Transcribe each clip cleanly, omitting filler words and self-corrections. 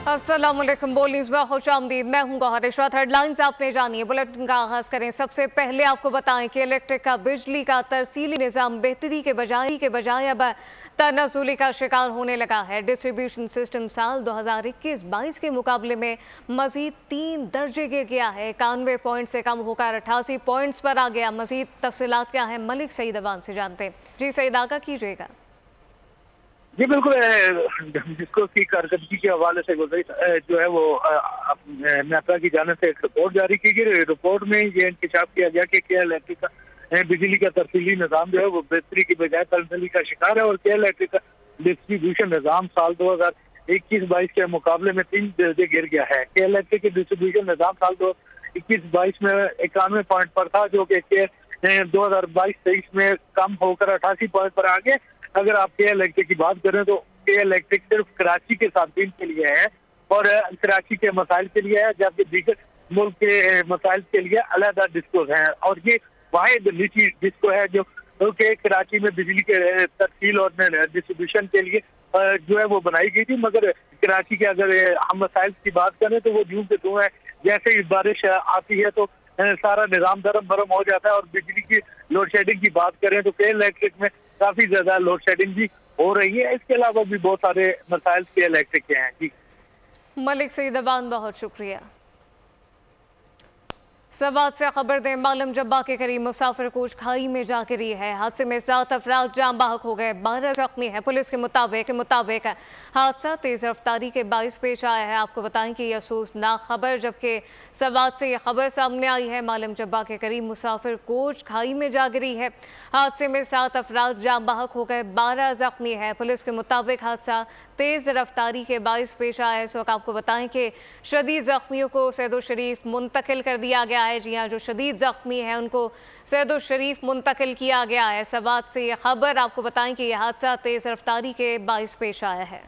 अस्सलामुअलैकुम। बोल न्यूज़ में खुशामदीद। मैं हूं गौहर इशरत। हेडलाइंस आपने जानी है, बुलेटिन का आगाज करें। सबसे पहले आपको बताएं कि इलेक्ट्रिक का बिजली का तरसीली निज़ाम बेहतरी के बजाय अब तनाजुली का शिकार होने लगा है। डिस्ट्रीब्यूशन सिस्टम साल 2021-22 के मुकाबले में मजीद 3 दर्जे गिर गया है। 91 पॉइंट से कम होकर 88 पॉइंट्स पर आ गया। मजीद तफसीलात क्या है, मलिक सईद अवान से जानते हैं। जी सईद, आगा कीजिएगा। जी बिल्कुल, जिसको की कारकर्दगी के हवाले से जो है वो नेपरा की जाने से एक रिपोर्ट जारी की गई। रिपोर्ट में ये इंकशाफ किया गया कि केयर इलेक्ट्रिक का बिजली का तरसीली निज़ाम जो है वो बेहतरी की बजाय तनसली का शिकार है और केयर इलेक्ट्रिक का डिस्ट्रीब्यूशन निज़ाम साल 2021-22 के मुकाबले में 3 दर्जे गिर गया है। केयर इलेक्ट्रिक के डिस्ट्रीब्यूशन निज़ाम साल 2021-22 में 91 पॉइंट पर था, जो कि 2022-23 में कम होकर 88 पॉइंट पर आ गया। अगर आप केयर इलेक्ट्रिक की बात करें तो केयर इलेक्ट्रिक सिर्फ कराची के साथीन के लिए है और कराची के मसाइल के लिए है, जबकि दीगर मुल्क के मसाइल के लिए अलग डिस्को है। और ये वाहिद निजी डिस्को है जो कि कराची में बिजली के तरसील और डिस्ट्रीब्यूशन के लिए जो है वो बनाई गई थी। मगर कराची के अगर हम मसाइल की बात करें तो वो यूं के दो है, जैसे ही बारिश आती है तो सारा निज़ाम धर्म भरम हो जाता है। और बिजली की लोड शेडिंग की बात करें तो केयर इलेक्ट्रिक में काफी ज्यादा लोड शेडिंग भी हो रही है। इसके अलावा भी बहुत सारे मसाइल केयर इलेक्ट्रिक के हैं। जी मलिक सईद अवान, बहुत शुक्रिया। सवात से खबर दें, मालम जब्बा के करीब मुसाफिर कोच खाई में जा गिरी है। हादसे में 7 अफराद जाम बहक हो गए, 12 जख्मी है। पुलिस के मुताबिक हादसा तेज रफ्तारी के बाइस पेश आया है। आपको बताएं कि यह अफसोसनाक खबर, जबकि सवात से यह खबर सामने आई है, मालम जब्बा के करीब मुसाफिर कोच खाई में जा गिरी है। हादसे में 7 अफराद जाम बहक हो गए, 12 जख्मी है। पुलिस के मुताबिक हादसा तेज रफ्तारी के बाइस पेश आया है। इस वक्त आपको बताएं कि शदीद जख्मियों को सैदो शरीफ मुंतकिल कर दिया गया है। जी हाँ, जो शदीद जख्मी है उनको सैदो शरीफ मुंतकिल किया गया है। सवात से यह खबर आपको बताएं कि यह हादसा तेज रफ्तारी के बाइस पेश आया है।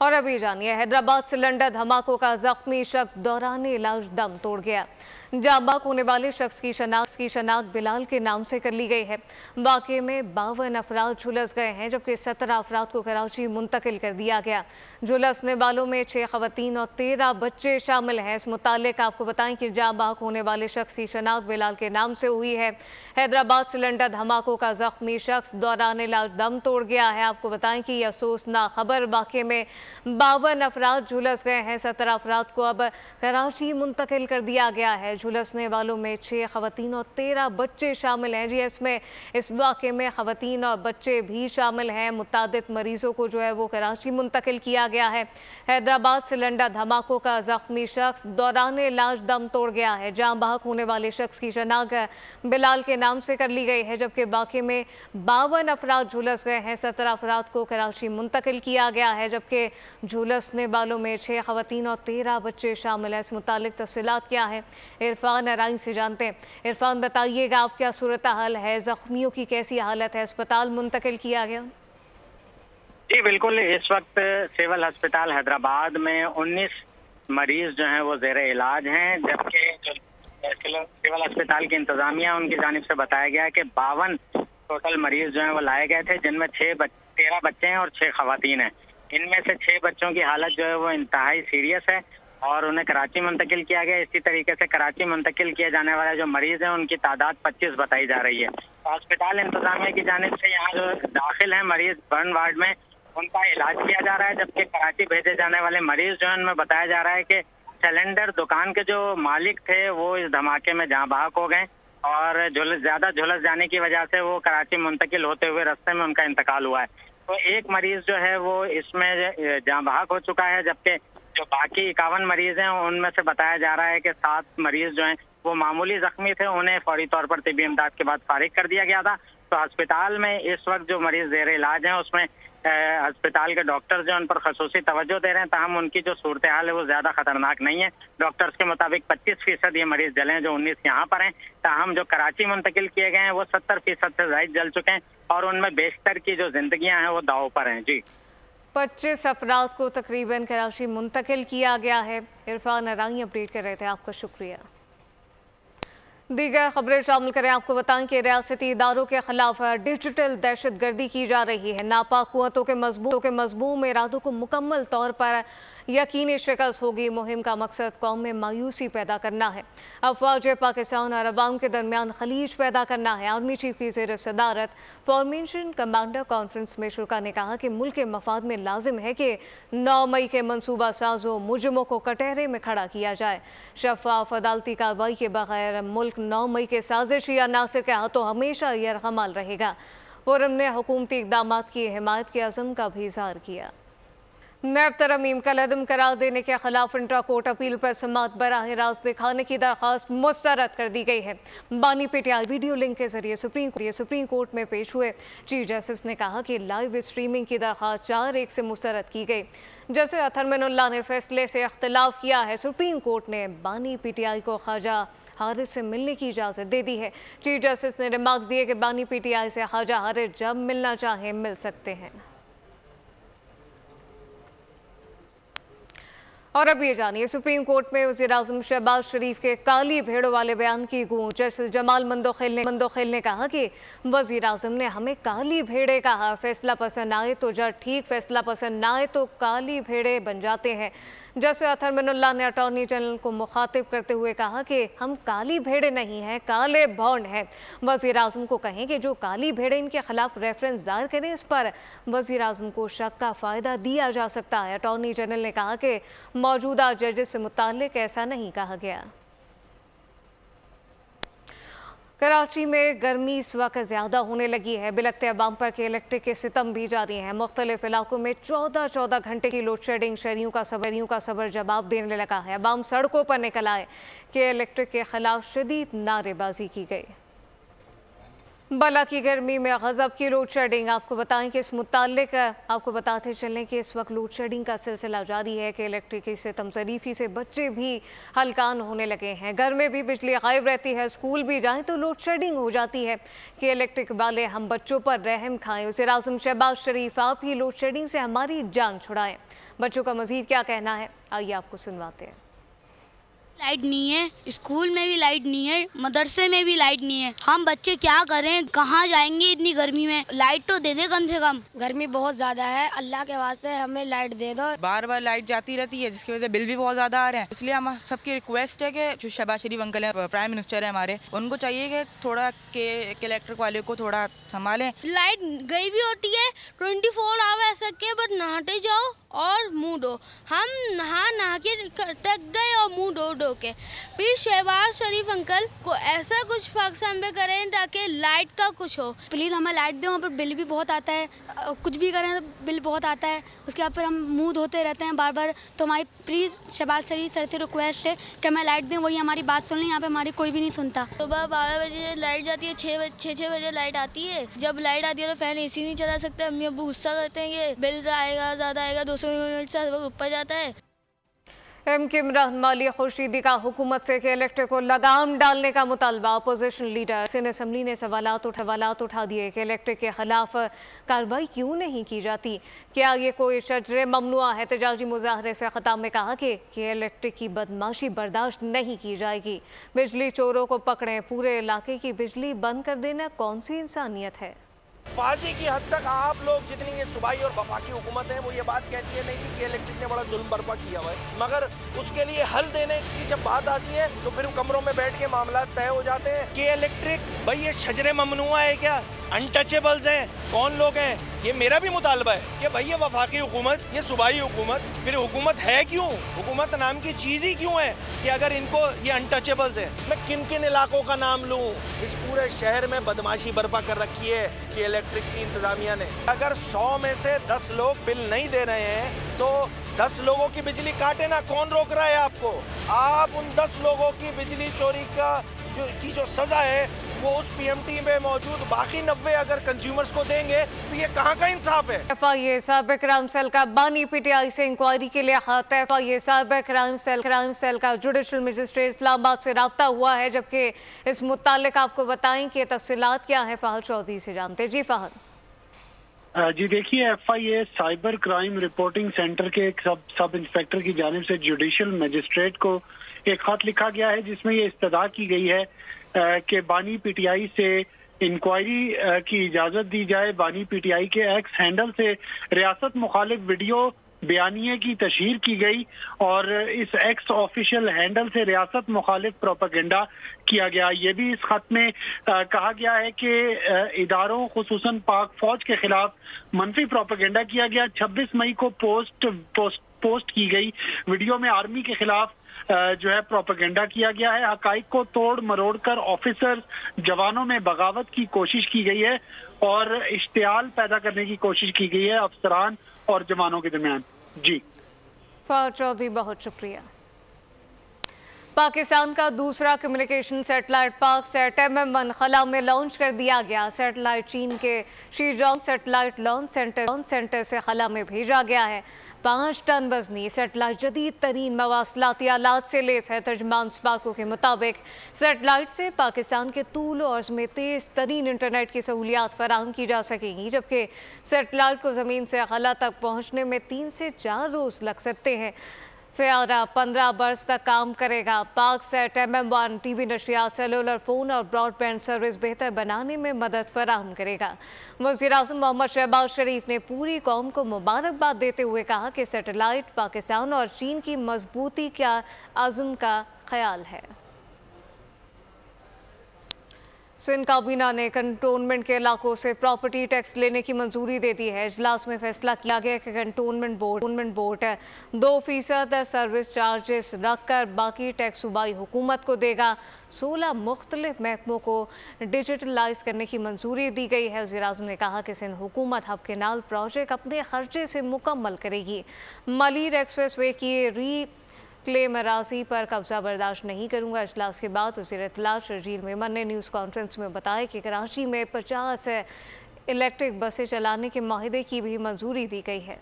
और अभी जानिए, हैदराबाद सिलेंडर धमाकों का जख्मी शख्स दौरान इलाज दम तोड़ गया। जाम बहक होने वाले शख्स की शनाख्त बिलाल के नाम से कर ली गई है। वाक़े में 52 अफराद झुलस गए हैं, जबकि 17 अफराद को कराची मुंतकिल कर दिया गया। झुलसने वालों में 6 खवातीन और 13 बच्चे शामिल हैं। इस मुतालिक आपको बताएं कि जाम बहक होने वाले शख्स की शनाख्त बिलाल के नाम से हुई है। हैदराबाद सिलेंडर धमाकों का जख्मी शख्स दौरान इलाज दम तोड़ गया है। आपको बताएं कि यह अफसोसनाक खबर, वाक़े में 52 अफराद झुलस गए हैं। 17 अफराद को अब कराची मुंतकिल कर दिया गया है। झुलसने वालों में 6 खवातीन और 13 बच्चे शामिल हैं। जी, इसमें इस वाक़े में खवातीन और बच्चे भी शामिल हैं। मुतादिद मरीजों को जो है वो कराची मुंतकिल किया गया है। हैदराबाद सिलेंडर धमाकों का जख्मी शख्स दौरान इलाज दम तोड़ गया है। जाम बहक होने वाले शख्स की शनाख्त बिलाल के नाम से कर ली गई है, जबकि वाक़े में 52 अफराद झुलस गए हैं। 17 अफराद को कराची मुंतकिल किया गया है, जबकि झुलसने वालों में 6 खवातीन और 13 बच्चे शामिल हैं। इस मुतालिक तफसीलात क्या है, इरफान अराइन से जानते हैं। इरफान, बताइएगा आप, क्या सूरत हाल है, जख्मियों की कैसी हालत है, अस्पताल मुंतकिल किया गया? जी बिल्कुल, इस वक्त सिविल अस्पताल हैदराबाद में 19 मरीज जो हैं वो जेर इलाज हैं, जबकि जो सिविल अस्पताल की इंतजामिया उनकी जानिब से बताया गया है कि 52 टोटल मरीज जो हैं वो लाए गए थे, जिनमें 13 बच्चे हैं और 6 खवातीन हैं। इनमें से 6 बच्चों की हालत जो है वो इंतहाई सीरियस है और उन्हें कराची मुंतकिल किया गया। इसी तरीके से कराची मुंतकिल किए जाने वाले जो मरीज हैं उनकी तादाद 25 बताई जा रही है। तो अस्पताल इंतजामिया की जानिब से यहाँ जो दाखिल हैं मरीज बर्न वार्ड में, उनका इलाज किया जा रहा है, जबकि कराची भेजे जाने वाले मरीज जो है उनमें बताया जा रहा है कि सिलेंडर दुकान के जो मालिक थे वो इस धमाके में जाँ बहक हो गए और ज्यादा झुलस जाने की वजह से वो कराची मुंतकिल होते हुए रास्ते में उनका इंतकाल हुआ है। तो एक मरीज जो है वो इसमें जाँ बहक हो चुका है, जबकि जो बाकी 51 मरीज हैं उनमें से बताया जा रहा है कि 7 मरीज जो हैं वो मामूली जख्मी थे, उन्हें फौरी तौर पर तिब्बी इमदाद के बाद फारिग कर दिया गया था। तो अस्पताल में इस वक्त जो मरीज जेर इलाज हैं उसमें अस्पताल के डॉक्टर्स जो उन पर खसूसी तवज्जो दे रहे हैं, ताहम उनकी जो सूरत हाल है वो ज्यादा खतरनाक नहीं है। डॉक्टर्स के मुताबिक 25% ये मरीज जले हैं, जो 19 यहाँ पर हैं। ताहम जो कराची मुंतकिल किए गए हैं वो 70% से ज्यादा जल चुके हैं और उनमें बेशतर की जो जिंदगियां हैं वो दाव पर हैं। जी, 25 अफराद को तकरीबन कराची मुंतकिल किया गया है। इरफान अराई अपडेट कर रहे थे, आपका शुक्रिया। दीगर खबरें शामिल करें। आपको बताएं कि रियासती इदारों के खिलाफ डिजिटल दहशतगर्दी की जा रही है। नापाक कुव्वतों के मजबूम इरादों को मुकम्मल तौर पर यकीनी शिकस्त होगी। मुहिम का मकसद कौम में मायूसी पैदा करना है, अफवाज पाकिस्तान और अवाम के दरमियान खलीज पैदा करना है। आर्मी चीफ की ज़ेर सदारत फॉर्मेशन कमांडर कॉन्फ्रेंस में शुरा ने कहा कि मुल्क के मफाद में लाजिम है कि 9 मई के मनसूबा साजों मुजरिमों को कटहरे में खड़ा किया जाए। शफाफ अदालती कार्रवाई के बगैर मुल्क 9 मई के साजिशी अनासर के हाथों हमेशा यरगमाल रहेगा। फोरम ने हुकूमती इक़दाम की हिमायत के अज़म का भी इज़हार किया। नैब तरमीम कलअदम करार देने के खिलाफ इंट्रा कोर्ट अपील पर समाअत बराह रास्त दिखाने की दरख्वास्त मुस्तरद कर दी गई है। बानी पीटीआई वीडियो लिंक के जरिए सुप्रीम कोर्ट में पेश हुए। चीफ जस्टिस ने कहा कि लाइव स्ट्रीमिंग की दरख्वास्त 4-1 से मुस्तरद की गई। जैसे अतहर मिनुल्लाह ने फैसले से इख्तलाफ किया है, सुप्रीम कोर्ट ने बानी पीटीआई को ख्वाजा हारिस से मिलने की इजाज़त दे दी है। चीफ जस्टिस ने रिमार्क्स दिए कि बानी पीटीआई से ख्वाजा हारिस जब मिलना चाहे मिल सकते हैं। और अब ये जानिए, सुप्रीम कोर्ट में वज़ीर-ए-आज़म शहबाज शरीफ के काली भेड़ों वाले बयान की गूंज। जस्टिस जमाल मंदोखेल ने कहा कि वज़ीर-ए-आज़म ने हमें काली भेड़े कहा। फैसला पसंद आए तो जज ठीक, फैसला पसंद ना आए तो काली भेड़े बन जाते हैं। जैसे अतहर मिनुल्लाह ने अटॉर्नी जनरल को मुखातिब करते हुए कहा कि हम काली भेड़े नहीं हैं, काले भौंड हैं। वज़ीर-ए-आज़म को कहें कि जो काली भेड़े इनके खिलाफ रेफरेंस दायर करें, इस पर वज़ीर-ए-आज़म को शक का फ़ायदा दिया जा सकता है। अटॉर्नी जनरल ने कहा कि मौजूदा जजेस से मुताल्लिक ऐसा नहीं कहा गया। कराची में गर्मी इस वक्त ज़्यादा होने लगी है। बिलखते अवाम पर के इलेक्ट्रिक के सितम भी जारी हैं। मुख्तलिफ इलाकों में 14 घंटे की लोड शेडिंग शहरियों का सबर जवाब देने लगा है। अवाम सड़कों पर निकल आए कि इलेक्ट्रिक के खिलाफ शदीद नारेबाजी की गई। बला की गर्मी में गज़ब की लोड शेडिंग। आपको बताएं कि इस मुताल्लिक आपको बताते चलें कि इस वक्त लोड शेडिंग का सिलसिला जारी है कि इलेक्ट्रिक से तमज़रीफ़ी से बच्चे भी हलकान होने लगे हैं। घर में भी बिजली गायब रहती है, स्कूल भी जाएं तो लोड शेडिंग हो जाती है कि इलेक्ट्रिक वाले हम बच्चों पर रहम खाएं। वज़ीर-ए-आज़म शहबाज शरीफ, आप ही लोड शेडिंग से हमारी जान छुड़ाएं। बच्चों का मज़ीद क्या कहना है, आइए आपको सुनवाते हैं। लाइट नहीं है, स्कूल में भी लाइट नहीं है, मदरसे में भी लाइट नहीं है। हम बच्चे क्या करें, कहाँ जाएंगे इतनी गर्मी में? लाइट तो दे दे कम से कम। गर्मी बहुत ज्यादा है, अल्लाह के वास्ते हमें लाइट दे दो। बार बार लाइट जाती रहती है जिसकी वजह से बिल भी बहुत ज्यादा आ रहे हैं। इसलिए हम सबकी रिक्वेस्ट है कि जो शहबाज शरीफ अंकल है, प्राइम मिनिस्टर है हमारे, उनको चाहिए कि थोड़ा के इलेक्ट्रिक वाले को थोड़ा संभालें। लाइट गई भी होती है 24 आवर सके, बट नहाते जाओ और मुँह धो। हम नहा के टक गए और मुँह धो के। प्लीज शहबाज शरीफ अंकल को ऐसा कुछ पाकिस्तान में करें ताकि लाइट का कुछ हो। प्लीज़ हमें लाइट दें। वहाँ पर बिल भी बहुत आता है, कुछ भी करें तो बिल बहुत आता है। उसके बाद फिर हम मुँह धोते रहते हैं बार बार। तो हमारी प्लीज़ शहबाज शरीफ सर से रिक्वेस्ट है कि हमें लाइट दें। वही हमारी बात सुन लें, यहाँ पे हमारी कोई भी नहीं सुनता। सुबह 12 बजे लाइट जाती है, 6 बजे लाइट आती है। जब लाइट आती है तो फैन AC नहीं चला सकते। अम्मी अब्बू गुस्सा करते हैं कि बिल आएगा, ज़्यादा आएगा, 200 यूनिट से ऊपर जाता है। MK इमरान मालिया खुर्शीदी का हुकूमत से कि इलेक्ट्रिक को लगाम डालने का मुतालबा। अपोजिशन लीडर सिंध असेंबली ने सवालात उठा दिए कि इलेक्ट्रिक के खिलाफ कार्रवाई क्यों नहीं की जाती, क्या ये कोई शजरे ममनुआ है। तजाजी मुजाहरे से खिताब में कहा कि इलेक्ट्रिक की बदमाशी बर्दाश्त नहीं की जाएगी। बिजली चोरों को पकड़ें, पूरे इलाके की बिजली बंद कर देना कौन सी इंसानियत है। फाजी की हद तक आप लोग जितनी ये सूबाई और वफाकी हुकूमत है वो ये बात कहती है नहीं जी कि इलेक्ट्रिक ने बड़ा जुल्म बर्पा किया हुआ है, मगर उसके लिए हल देने की जब बात आती है तो फिर कमरों में बैठ के मामला तय हो जाते हैं कि इलेक्ट्रिक भाई ये शजरे ममनुआ है क्या, अनटचेबल्स हैं, कौन लोग हैं। ये मेरा भी मुतालबा है कि भाई ये वफाकी हुकूमत, ये सूबाई हुकूमत, फिर हुकूमत है क्यों, हुकूमत नाम की चीज़ ही क्यों है कि अगर इनको ये अनटचेबल्स है। मैं किन किन इलाकों का नाम लूँ, इस पूरे शहर में बदमाशी बर्पा कर रखी है कि इलेक्ट्रिक की इंतजामिया ने। अगर 100 में से 10 लोग बिल नहीं दे रहे हैं तो 10 लोगों की बिजली काटे ना, कौन रोक रहा है आपको। आप उन 10 लोगों की बिजली चोरी की जो सजा है वो उस PMT में मौजूद बाकी 90 अगर कंज्यूमर्स को देंगे तो ये कहाँ का इंसाफ है। FIA साबिक क्राइम सेल का बानी PTI से इंक्वायरी के लिए खत। FIA साबिक क्राइम सेल का जुडिशल मजिस्ट्रेट इस्लामाबाद से रब्ता हुआ है, जबकि इस मुतालिक आपको बताएं कि तफसीलात क्या है। फहद चौधरी से जानते। जी फहद। जी देखिए, FIA cyber crime reporting centre के एक सब इंस्पेक्टर की जानिब से जुडिशल मजिस्ट्रेट को एक खत लिखा गया है जिसमें ये इस्तदा की गई है कि बानी पीटीआई से इंक्वायरी की इजाज़त दी जाए। बानी पीटीआई के एक्स हैंडल से रियासत मुखालिफ वीडियो बयानिए की तशहीर की गई और इस एक्स ऑफिशियल हैंडल से रियासत मुखालिफ प्रोपेगेंडा किया गया। ये भी इस खत में कहा गया है कि इदारों खुसूसन पाक फौज के खिलाफ मनफी प्रोपेगेंडा किया गया। 26 मई को पोस्ट की गई वीडियो में आर्मी के खिलाफ जो है प्रोपेगेंडा किया गया है। हकाइक को तोड़ मरोड़ कर ऑफिसर जवानों में बगावत की कोशिश की गई है और इश्तियाल पैदा करने की कोशिश की गई है अफसरान और जवानों के दरमियान। जी फवाद चौधरी, बहुत शुक्रिया। पाकिस्तान का दूसरा कम्युनिकेशन सैटेलाइट पाक सेट MM-1 खला में लॉन्च कर दिया गया। सैटेलाइट चीन के शीजोंग सैटेलाइट लॉन्च सेंटर से खला में भेजा गया है। 5 टन वजनी सैटेलाइट जदीद तरीन मवासलाती आलात से लैस है। तर्जमान स्पार्को के मुताबिक सैटेलाइट से पाकिस्तान के तूल और में तेज़ तरीन इंटरनेट की सहूलियात फराहम की जा सकेंगी, जबकि सैटेलाइट को ज़मीन से खला तक पहुँचने में 3 से 4 रोज़ लग सकते हैं। सयारा 15 बरस तक काम करेगा। पाक सेट MM-1 TV नशियात, सेलुलर फ़ोन और ब्रॉडबैंड सर्विस बेहतर बनाने में मदद फराहम करेगा। वज़ीर-ए-आज़म मोहम्मद शहबाज शरीफ ने पूरी कौम को मुबारकबाद देते हुए कहा कि सैटेलाइट पाकिस्तान और चीन की मजबूती का आज़म का ख्याल है। सिंध काबीना ने कंटोनमेंट के इलाकों से प्रॉपर्टी टैक्स लेने की मंजूरी दे दी है। इजलास में फैसला किया गया कि कंटोनमेंट बोर्ड 2% सर्विस चार्जेस रखकर बाकी टैक्स सूबाई हुकूमत को देगा। 16 मुख्तलिफ महकमों को डिजिटलाइज करने की मंजूरी दी गई है। वज़ीर-ए-आज़म ने कहा कि सिंध हुकूमत हब केनाल प्रोजेक्ट अपने खर्चे से मुकम्मल करेगी। मलीर एक्सप्रेस वे की क्लेम अराजी पर कब्जा बर्दाश्त नहीं करूंगा। इजलास के बाद वज़ीर इत्तलात शर्जील मेमन ने न्यूज़ कॉन्फ्रेंस में बताया कि कराची में 50 इलेक्ट्रिक बसें चलाने के माहिदे की भी मंजूरी दी गई है।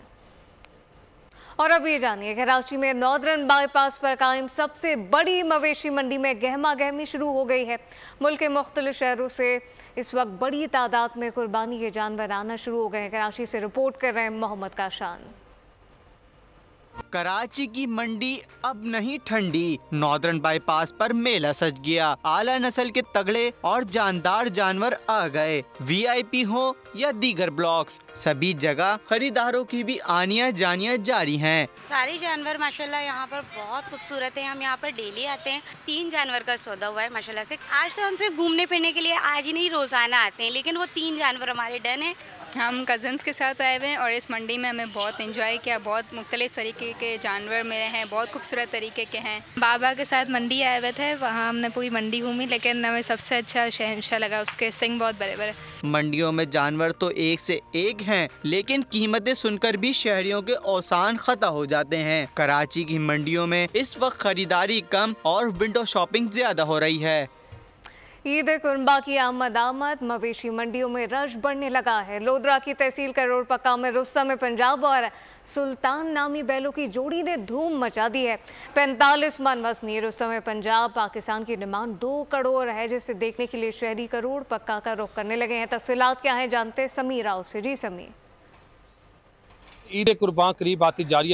और अब ये जानिए, कराची में नॉर्दर्न बाईपास पर कायम सबसे बड़ी मवेशी मंडी में गहमा गहमी शुरू हो गई है। मुल्क के मुख्तलिफ शहरों से इस वक्त बड़ी तादाद में कुर्बानी के जानवर आना शुरू हो गए हैं। कराची से रिपोर्ट कर रहे हैं मोहम्मद काशान। कराची की मंडी अब नहीं ठंडी। नॉर्दर्न बाईपास पर मेला सज गया। आला नस्ल के तगड़े और जानदार जानवर आ गए। VIP हो या दीगर ब्लॉक्स, सभी जगह खरीदारों की भी आनियां जानियां जारी हैं। सारे जानवर माशाल्लाह यहाँ पर बहुत खूबसूरत हैं। हम यहाँ पर डेली आते हैं। 3 जानवर का सौदा हुआ है माशाल्लाह से। आज तो हम सिर्फ घूमने फिरने के लिए आज ही नहीं, रोजाना आते हैं, लेकिन वो 3 जानवर हमारे डन है। हम कज़न्स के साथ आए हुए हैं और इस मंडी में हमें बहुत एंजॉय किया। बहुत मुख्तलिफ तरीके के जानवर मिले हैं, बहुत खूबसूरत तरीके के हैं। बाबा के साथ मंडी आए हुए थे, वहाँ हमने पूरी मंडी घूमी, लेकिन हमें सबसे अच्छा शहंशाह लगा, उसके सिंग बहुत बड़े बड़े। मंडियों में जानवर तो एक से एक हैं, लेकिन कीमतें सुनकर भी शहरियों के औसान खता हो जाते हैं। कराची की मंडियों में इस वक्त खरीदारी कम और विंडो शॉपिंग ज्यादा हो रही है। ईद कुर्बा की आमद मवेशी मंडियों में रश बढ़ने लगा है। लोधरा की तहसील करोड़ पक्का में रुस्तम पंजाब और सुल्तान नामी बैलों की जोड़ी ने धूम मचा दी है। 45 मन वजनी रुस्तम पंजाब पाकिस्तान की डिमांड 2 करोड़ है, जिसे देखने के लिए शहरी करोड़ पक्का का रुख करने लगे हैं। तफसीलात क्या है जानते समीर राव से। जी समीर। ईद कुर्बान करीब आती जा रही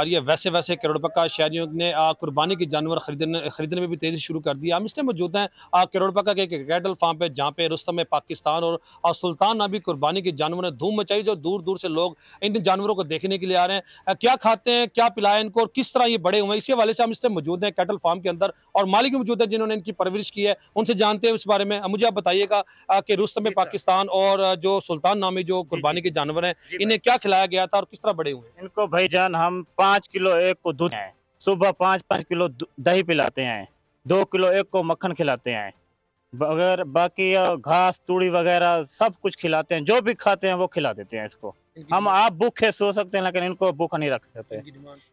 है। वैसे वैसे करोड़ पक्का शहरियों ने कुर्बानी के जानवर खरीदने में भी तेज़ी शुरू कर दिया। हम इसलिए मौजूद हैं करोड़ पक्का के कैटल फार्म पे, जहाँ पे रुस्तम पाकिस्तान और सुल्तान नामी कुर्बानी के जानवरों ने धूम मचाई, जो दूर दूर से लोग इन जानवरों को देखने के लिए आ रहे हैं। क्या खाते हैं, क्या पिलाएं इनको और किस तरह ये बड़े हुए हैं, इसी हवाले से हम इसलिए मौजूद हैं कैटल फार्म के अंदर और मालिक भी मौजूद है जिन्होंने इनकी परवरिश की है, उनसे जानते हैं इस बारे में। मुझे आप बताइएगा कि रुस्तम पाकिस्तान और जो सुल्तान नामी जो कुर्बानी के जानवर हैं, इन्हें क्या खिलाया गया था और किस तरह बड़े हुए? इनको भाईजान हम 5 किलो एक को दूध है, सुबह 5-5 किलो दही पिलाते हैं, 2 किलो एक को मक्खन खिलाते हैं, अगर बाकी घास तूड़ी वगैरह सब कुछ खिलाते हैं। जो भी खाते हैं वो खिला देते हैं इसको। हम आप भूखे सो सकते हैं, लेकिन इनको भूखा नहीं रख सकते।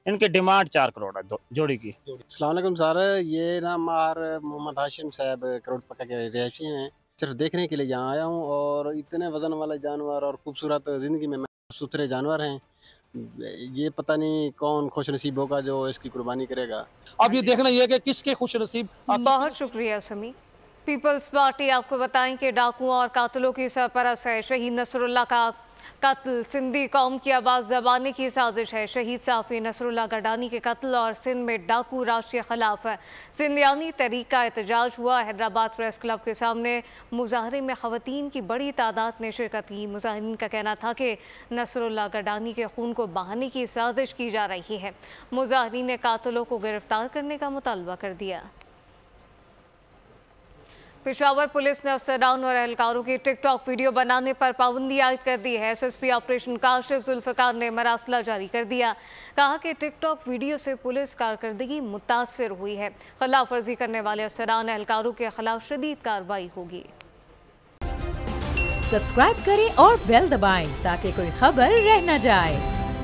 इनकी डिमांड 4 करोड़ है जोड़ी की। अस्सलाम वालेकुम सर, ये ना मार मोहम्मद हाशिम साहब करोड़ पक्का के रिहायशी हैं। सिर्फ देखने के लिए यहाँ आया हूँ और इतने वजन वाले जानवर और खूबसूरत ज़िंदगी में सुथरे जानवर हैं। ये पता नहीं कौन खुश नसीब होगा जो इसकी कुर्बानी करेगा। अब ये देखना ये कि किसके खुश नसीब। बहुत शुक्रिया समी। पीपल्स पार्टी आपको बताएं कि डाकुओं और कातिलों की सरपरस्त है। शहीद नसरुल्लाह का कत्ल सिंधी कौम की आवाज़ दबाने की साजिश है। शहीद साफ़ी नसरुल्लाह गडानी के कत्ल और सिंध में डाकू राज के खिलाफ है। सिंधियानी तहरीक का एहतजाज हुआ। हैदराबाद प्रेस क्लब के सामने मुजाहरे में ख़वातीन की बड़ी तादाद ने शिरकत की। मुजाहिरीन का कहना था कि नसरुल्लाह गडानी के खून को बहाने की साजिश की जा रही है। मुजाहिरीन ने कातिलों को गिरफ्तार करने का मुतालबा कर दिया। पेशावर पुलिस ने अफसरान और एहलकारों की टिकटॉक वीडियो बनाने पर पाबंदी आयद कर दी है। SSP ऑपरेशन काशिफ जुल्फ़िकार ने मरासला जारी कर दिया। कहा कि टिकटॉक वीडियो से पुलिस कारकर्दगी मुतासर हुई है। खिलाफ वर्जी करने वाले अफसरान एहलकारों के खिलाफ शदीद कार्रवाई होगी। सब्सक्राइब करें और बेल दबाएं ताकि कोई खबर रह न जाए।